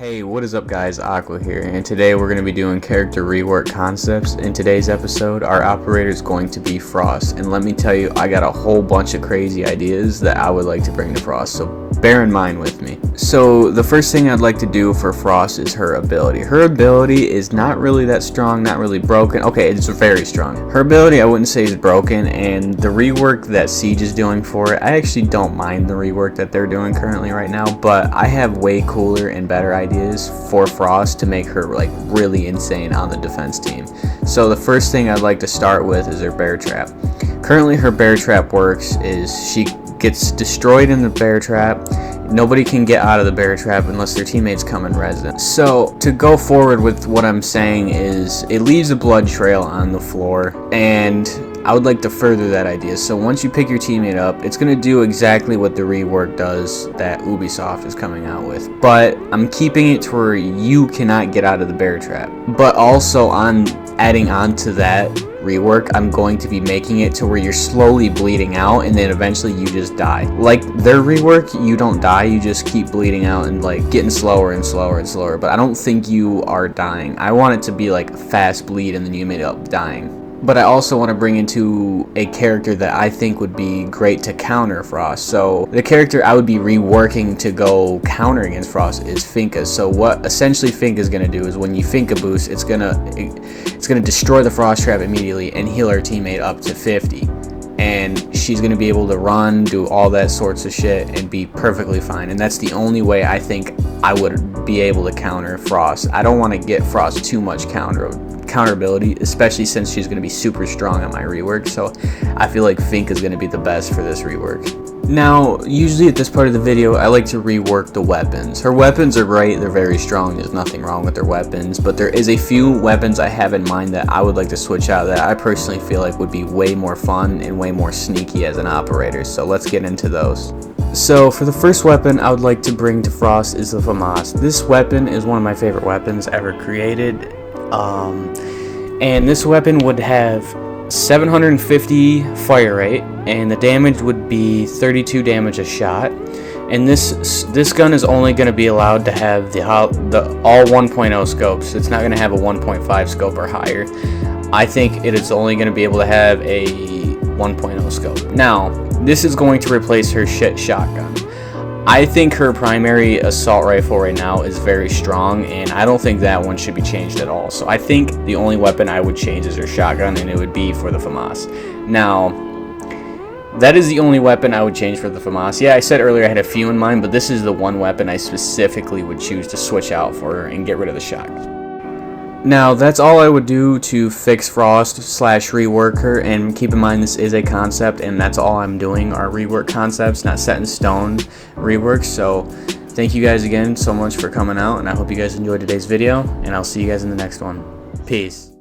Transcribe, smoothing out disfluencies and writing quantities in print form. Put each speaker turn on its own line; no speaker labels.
Hey, what is up guys, Aqua here, and today we're going to be doing character rework concepts. In today's episode, our operator is going to be Frost, and let me tell you, I got a whole bunch of crazy ideas that I would like to bring to Frost, so bear in mind with me. So the first thing I'd like to do for Frost is her ability. Her ability is not really that strong, not really broken. Okay, it's very strong. Her ability I wouldn't say is broken, and the rework that Siege is doing for it, I actually don't mind the rework that they're doing currently right now, but I have way cooler and better ideas for Frost to make her like really insane on the defense team. So the first thing I'd like to start with is her bear trap. Currently her bear trap works is she gets destroyed in the bear trap. Nobody can get out of the bear trap unless their teammates come and resident. So to go forward with what I'm saying is it leaves a blood trail on the floor, and I would like to further that idea. So once you pick your teammate up, it's going to do exactly what the rework does that Ubisoft is coming out with. But I'm keeping it to where you cannot get out of the bear trap. But also adding on to that rework, I'm going to be making it to where you're slowly bleeding out and then eventually you just die. Like their rework, you don't die, you just keep bleeding out and like getting slower and slower and slower. But I don't think you are dying. I want it to be like a fast bleed and then you end up dying. But I also want to bring into a character that I think would be great to counter Frost. So the character I would be reworking to go counter against Frost is Finka. So what essentially Finka is going to do is when you Finka boost, it's gonna destroy the Frost trap immediately and heal her teammate up to 50. And she's going to be able to run, do all that sorts of shit, and be perfectly fine. And that's the only way I think I would be able to counter Frost. I don't want to get Frost too much counterability, especially since she's going to be super strong on my rework. So I feel like Fink is going to be the best for this rework. Now, usually at this part of the video, I like to rework the weapons. Her weapons are great, they're very strong, there's nothing wrong with their weapons, but there is a few weapons I have in mind that I would like to switch out that I personally feel like would be way more fun and way more sneaky as an operator, so let's get into those. So for the first weapon I would like to bring to Frost is the FAMAS. This weapon is one of my favorite weapons ever created, and this weapon would have 750 fire rate, and the damage would be 32 damage a shot. And this gun is only going to be allowed to have the all 1.0 scopes. It's not going to have a 1.5 scope or higher. I think it is only going to be able to have a 1.0 scope. Now, this is going to replace her shit shotgun. I think her primary assault rifle right now is very strong, and I don't think that one should be changed at all. So I think the only weapon I would change is her shotgun, and it would be for the FAMAS. Now, that is the only weapon I would change for the FAMAS. Yeah, I said earlier I had a few in mind, but this is the one weapon I specifically would choose to switch out for her and get rid of the shotgun. Now, that's all I would do to fix Frost / rework her, and keep in mind this is a concept, and that's all I'm doing are rework concepts, not set in stone reworks. So thank you guys again so much for coming out, and I hope you guys enjoyed today's video, and I'll see you guys in the next one. Peace.